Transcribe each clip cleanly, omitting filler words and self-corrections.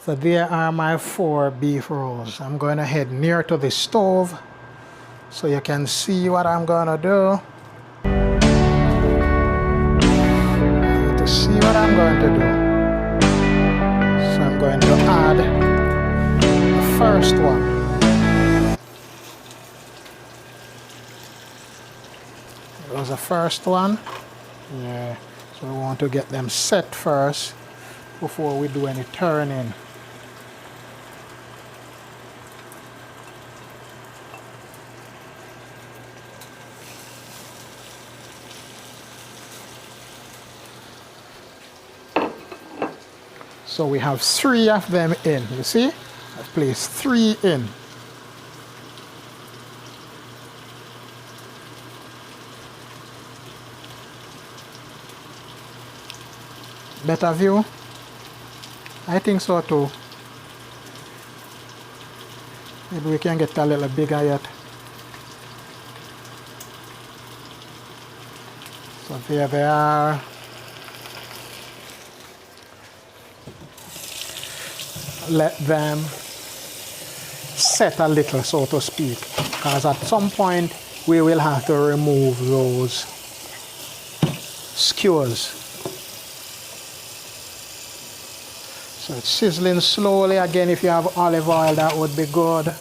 So there are my 4 beef rolls. I'm going to head near to the stove so you can see what I'm going to do. To see what I'm going to do. So I'm going to add the first one. That was the first one. Yeah. So we want to get them set first before we do any turning. So we have 3 of them in, you see? I placed 3 in. Better view? I think so too. Maybe we can get a little bigger yet. So there they are. Let them set a little, so to speak, because at some point we will have to remove those skewers. So it's sizzling slowly. Again, if you have olive oil, that would be good.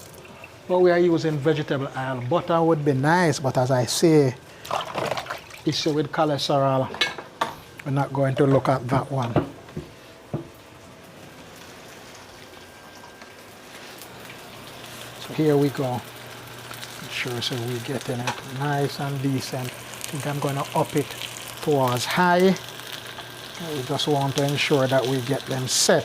But we are using vegetable oil. Butter would be nice, but as I say, issue with cholesterol, we're not going to look at that one. So here we go. Make sure so we're getting it nice and decent. I think I'm going to up it towards high. We just want to ensure that we get them set.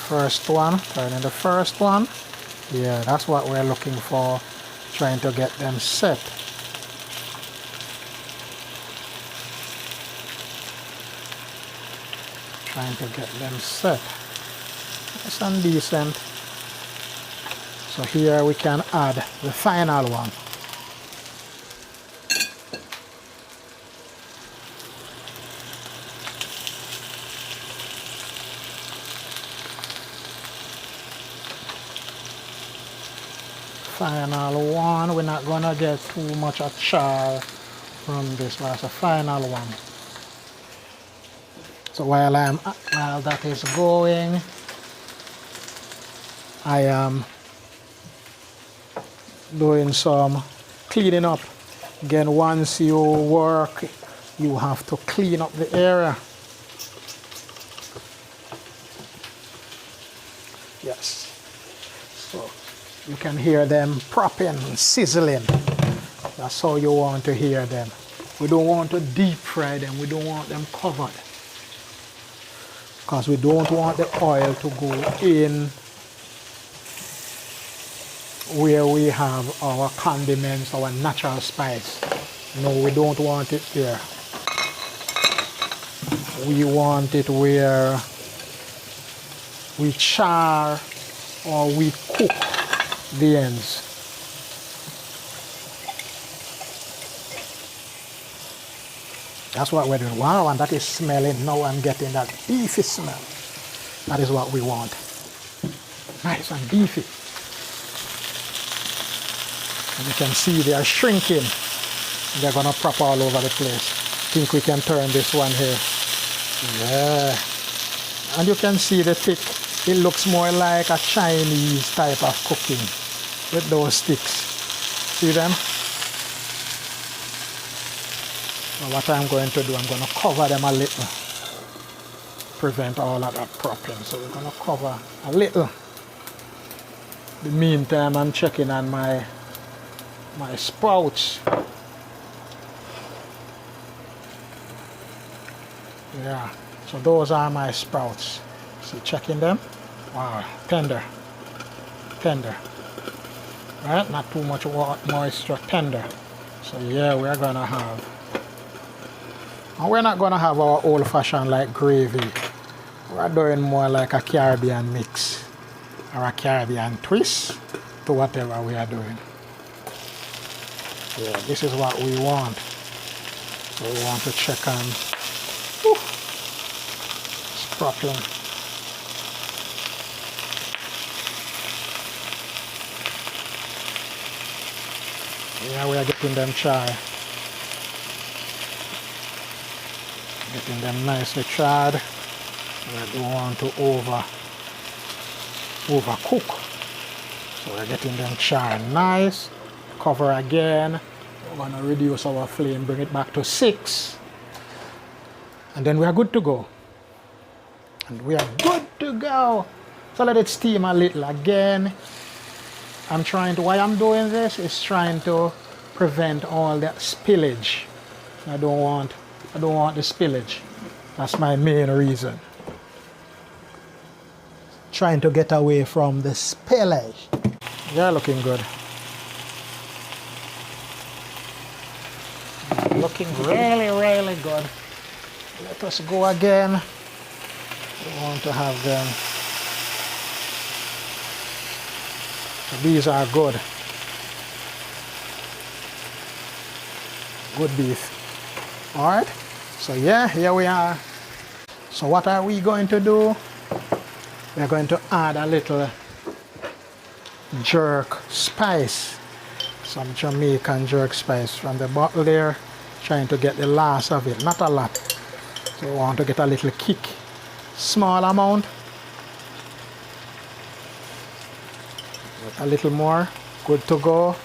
First one, turning the first one. Yeah, that's what we're looking for, trying to get them set. Trying to get them set. Nice and decent. So here we can add the final one. Final one. We're not gonna get too much of char from this, but it's a final one. So while that is going, I am doing some cleaning up. Again, once you work, you have to clean up the area. Yes. So you can hear them propping, sizzling. That's how you want to hear them. We don't want to deep fry them. We don't want them covered, because we don't want the oil to go in where we have our condiments, our natural spice. No, we don't want it there. We want it where we char or we cook the ends. That's what we're doing. Wow, and that is smelling. Now I'm getting that beefy smell. That is what we want. Nice and beefy. And you can see they are shrinking. They're gonna prop all over the place. I think we can turn this one here. Yeah. And you can see the thick. It looks more like a Chinese type of cooking with those sticks. See them? So what I'm going to do, I'm going to cover them a little. Prevent all of that propping. So we're going to cover a little. In the meantime, I'm checking on my sprouts. Yeah, so those are my sprouts. See, checking them. Wow, tender. Tender. Right? Not too much moisture, tender. So yeah, we're gonna have. And we're not gonna have our old-fashioned like gravy. We're doing more like a Caribbean mix or a Caribbean twist to whatever we are doing. Yeah, this is what we want. So we want to check on Whew. Sprockling. Yeah, we are getting them charred. Getting them nicely charred. We don't want to overcook. So we're getting them charred nice. Cover again. We're gonna reduce our flame, bring it back to 6. And then we are good to go. And we are good to go. So let it steam a little again. Why I'm doing this is trying to prevent all that spillage. I don't want the spillage. That's my main reason. Trying to get away from the spillage. Yeah, looking good. Looking really, really good. Let us go again. We want to have them. So these are good. Good beef. Alright. So yeah, here we are. So what are we going to do? We're going to add a little jerk spice. Some Jamaican jerk spice from the bottle there. Trying to get the last of it. Not a lot. So we want to get a little kick. Small amount. A little more. Good to go.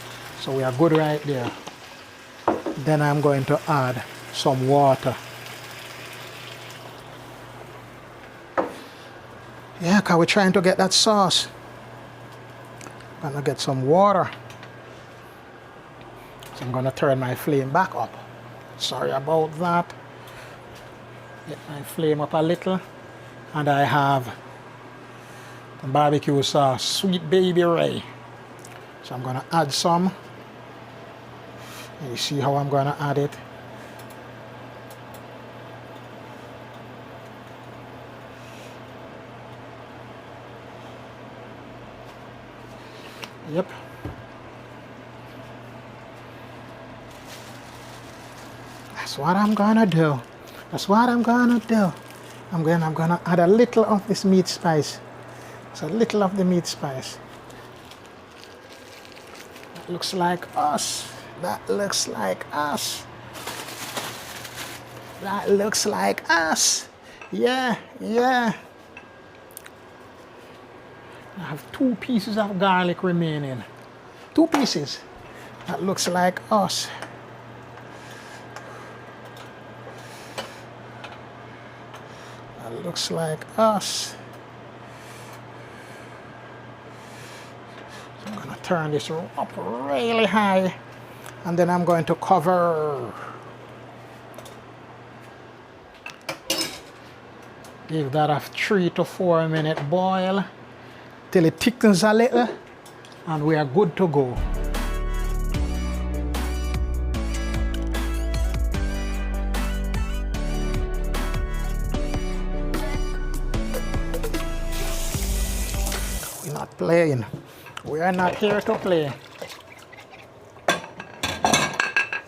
So we are good right there. Then I'm going to add some water. Yeah, because we're trying to get that sauce. I'm going to get some water. So I'm going to turn my flame back up. Sorry about that. Get my flame up a little. And I have the barbecue sauce, Sweet Baby Ray. So I'm going to add some. And you see how I'm going to add it. Yep. That's what I'm gonna do. That's what I'm gonna do. I'm gonna add a little of this meat spice. So a little of the meat spice. That looks like us. That looks like us. That looks like us. Yeah, yeah. I have 2 pieces of garlic remaining. 2 pieces. That looks like us. That looks like us. So I'm going to turn this up really high. And then I'm going to cover. Give that a 3 to 4 minute boil. Till it thickens a little, and we are good to go. We're not playing. We are not here to play.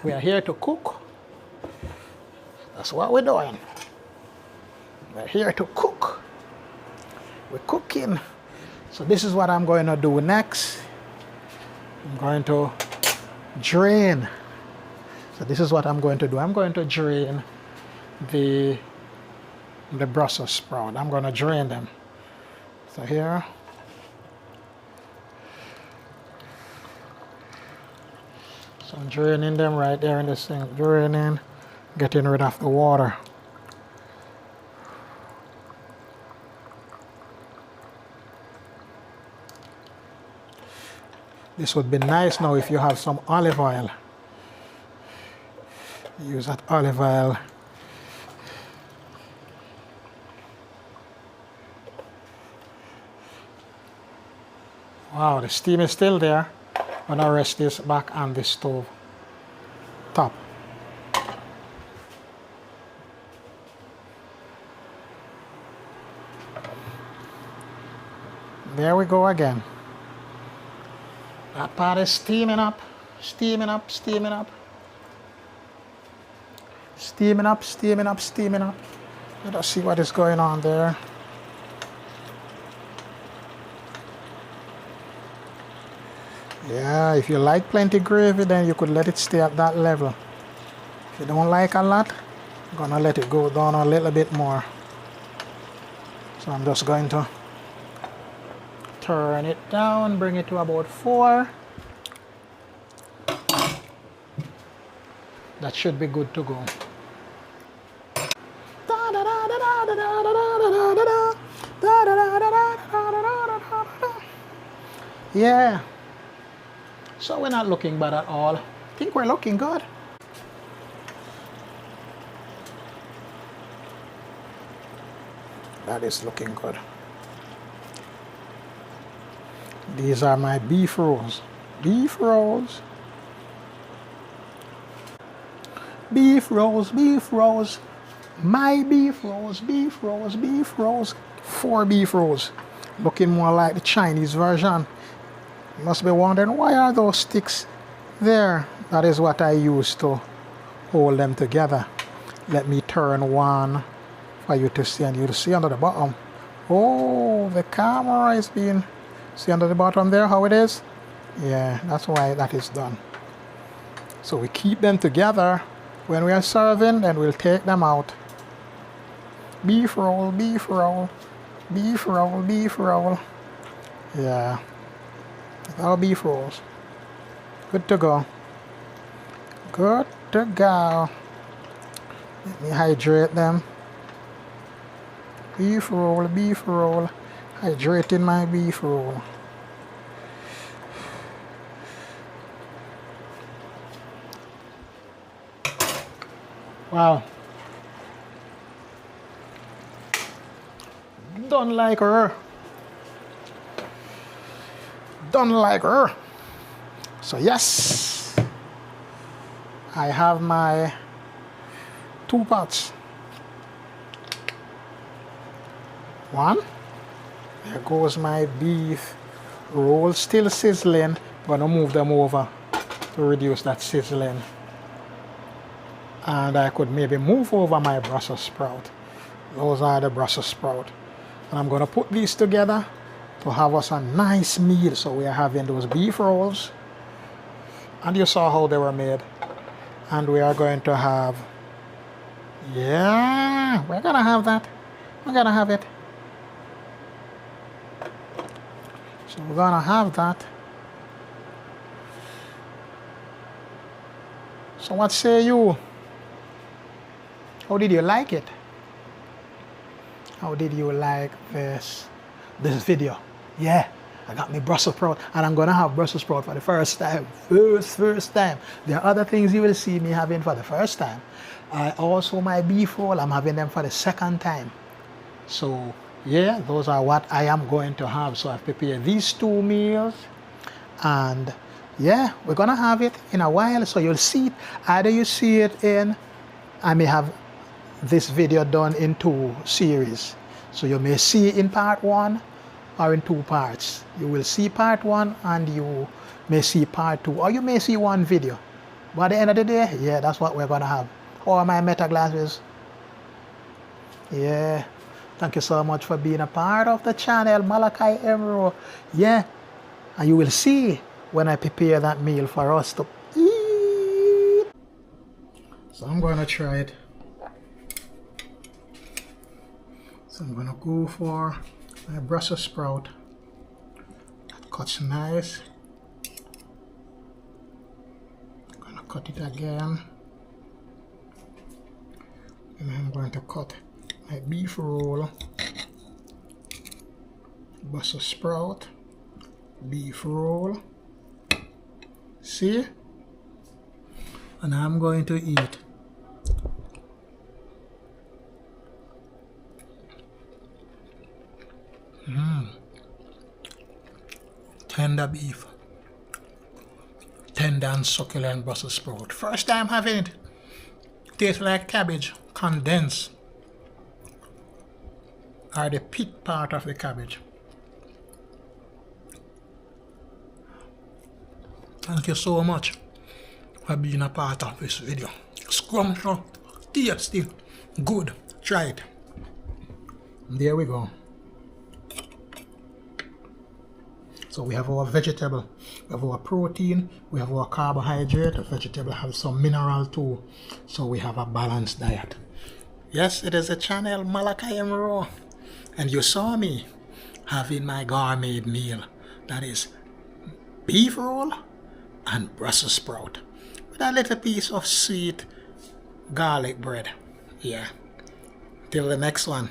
We are here to cook. That's what we're doing. We're here to cook. We're cooking. So this is what I'm going to do next. I'm going to drain. So this is what I'm going to do. I'm going to drain the Brussels sprout. I'm going to drain them. So here. So I'm draining them right there in the sink. Draining, getting rid of the water. This would be nice now if you have some olive oil. Use that olive oil. Wow, the steam is still there. I'm gonna rest this back on the stove top. There we go again. That pot is steaming up, steaming up, steaming up. Steaming up, steaming up, steaming up. Let us see what is going on there. Yeah, if you like plenty gravy, then you could let it stay at that level. If you don't like a lot, I'm gonna let it go down a little bit more. So I'm just going to turn it down, bring it to about 4. That should be good to go. Yeah. So we're not looking bad at all. I think we're looking good. That is looking good. These are my beef rolls. Beef rolls. Beef rolls, beef rolls. My beef rolls, beef rolls, beef rolls. 4 beef rolls. Looking more like the Chinese version. You must be wondering, why are those sticks there? That is what I use to hold them together. Let me turn one for you to see, and you'll see under the bottom. Oh, the camera is being... See under the bottom there how it is? Yeah, that's why that is done. So we keep them together. When we are serving, then we'll take them out. Beef roll, beef roll, beef roll, beef roll. Yeah. Our beef rolls. Good to go. Good to go. Let me hydrate them. Beef roll, beef roll. Hydrating my beef roll. Wow. Done like her. Done like her. So yes, I have my 2 pots. One. There goes my beef roll, still sizzling. Gonna move them over to reduce that sizzling. And I could maybe move over my Brussels sprout. Those are the Brussels sprout. And I'm gonna put these together to have us a nice meal. So we are having those beef rolls. And you saw how they were made. And we are going to have, yeah, we're gonna have that. We're gonna have it. So we're gonna have that. So what say you? How did you like it? How did you like this video? Yeah, I got me Brussels sprout, and I'm gonna have Brussels sprout for the first time. First time. There are other things you will see me having for the first time. Also my beef roll, I'm having them for the second time. So yeah, those are what I am going to have. So I've prepared these 2 meals, and yeah, we're gonna have it in a while. So you'll see it. Either you see it in, I may have this video done in 2 series. So you may see it in part 1 or in 2 parts. You will see part 1 and you may see part 2, or you may see 1 video. But at the end of the day, yeah, that's what we're gonna have. How are my meta glasses? Yeah. Thank you so much for being a part of the channel, Malachi Emerald. Yeah, and you will see when I prepare that meal for us to eat. So I'm going to try it. So I'm going to go for my Brussels sprout. That cuts nice. I'm going to cut it again. And I'm going to cut my beef roll, Brussels sprout, beef roll. See? And I'm going to eat. Tender beef. Tender and succulent Brussels sprout. First time having it. Tastes like cabbage, condensed. Or the pit part of the cabbage. Thank you so much for being a part of this video. Scrumptious, tasty, good. Try it. There we go. So we have our vegetable, we have our protein, we have our carbohydrate. The vegetable has some mineral too. So we have a balanced diet. Yes, it is a channel Malachi Raw. And you saw me having my gourmet meal. That is beef roll and Brussels sprout with a little piece of sweet garlic bread. Yeah. Till the next one.